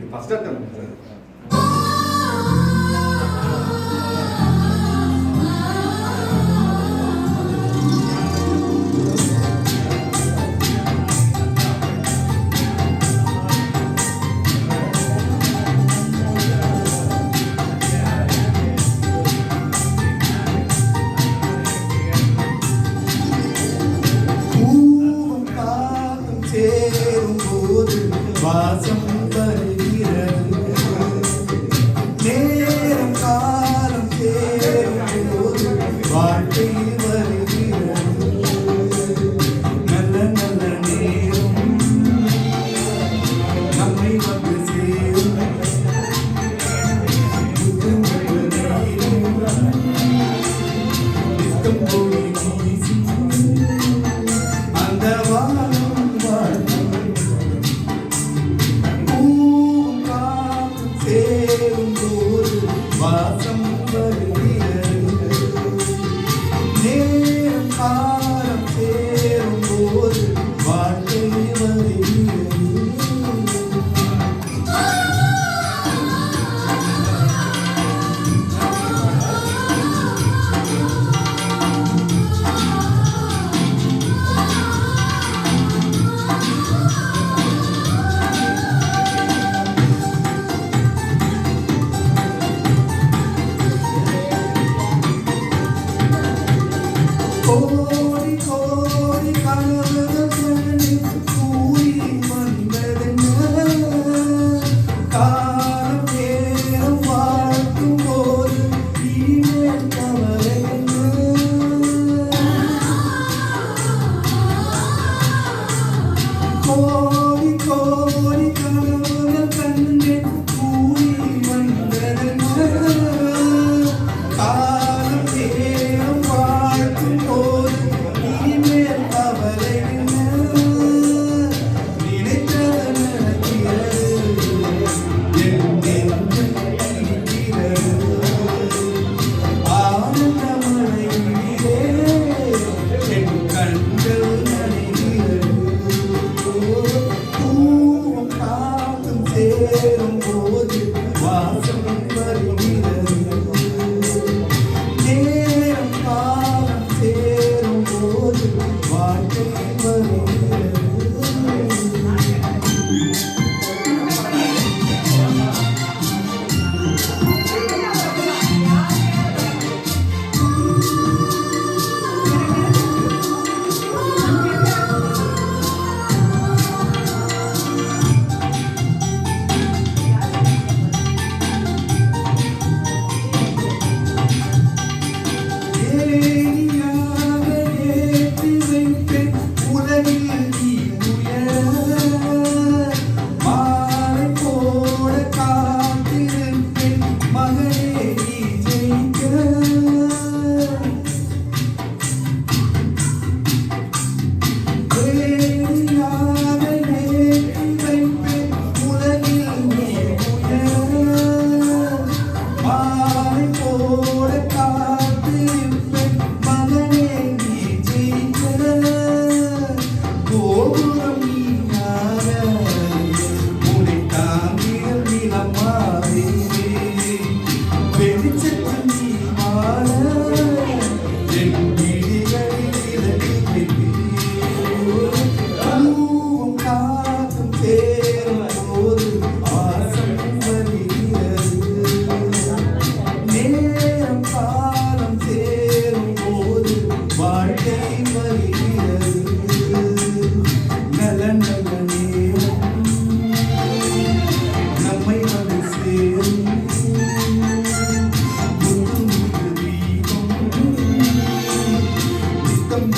First அட்டம் sir. வாசம் வருகிறது நேரம் காலம் சேரும் போது வாழ்க்கை வருகிறது நல்ல நல்ல நேரம் நம்மை வந்து சேரும் நித்தம் போய் வீசி அந்த வானம் வாழ்க்கை சேரும்போது வாசம் வருகிறது நேரம் காலம் சேரும்போது வாழ்க்கை வருகிறது கோடி கோடி கனவுகள் கூடி வந்ததென்ன காலம் நேரம் வாழ்க்கும் போது இனிமேல் கவலை என்ன கோடி கோடி கனவுகள் கண்ணே கூடி வந்ததென்ன காலம் நேரம் வாழ்க்கும் போது இனிமேல் கவலை என்ன நினைத்தது நடக்கிறது என் நெஞ்சம் இருக்கிறது ஆனந்த மழையிலே என் கண்கள் நனைகிறது பூவும் காத்தும் சேரும் போது வாசம் வருகிறது நேரம் காலம் சேரும் போது வாழ்க்கை வருகிறது ஏனியாக ஏற்றி வைப்பேன் உலகில் நீ உயர மாலை போட காத்திருப்பேன் மகனே நீ ஜெயிக்க ஏனியாக ஏற்றி வைப்பேன் உலகில் நீ உயர மாலை போட காத்திருப்பேன் மகனே நீ ஜெயிக்க கோபுரம் நீயாக உன்னை தாங்கிய நிலமாறே வெளிச்சத்தில் நீ வாழ என் விழிகளில் இலக்கு பூவும் காத்தும் சேரும் போது வாசம் வருகிறது நேரம் காலம் சேரும் போது வாழ்க்கை வருகிறது நல்ல நல்ல நேரம் நம்மை வந்து சேரும் முத்து முத்து தீபம் நித்தம்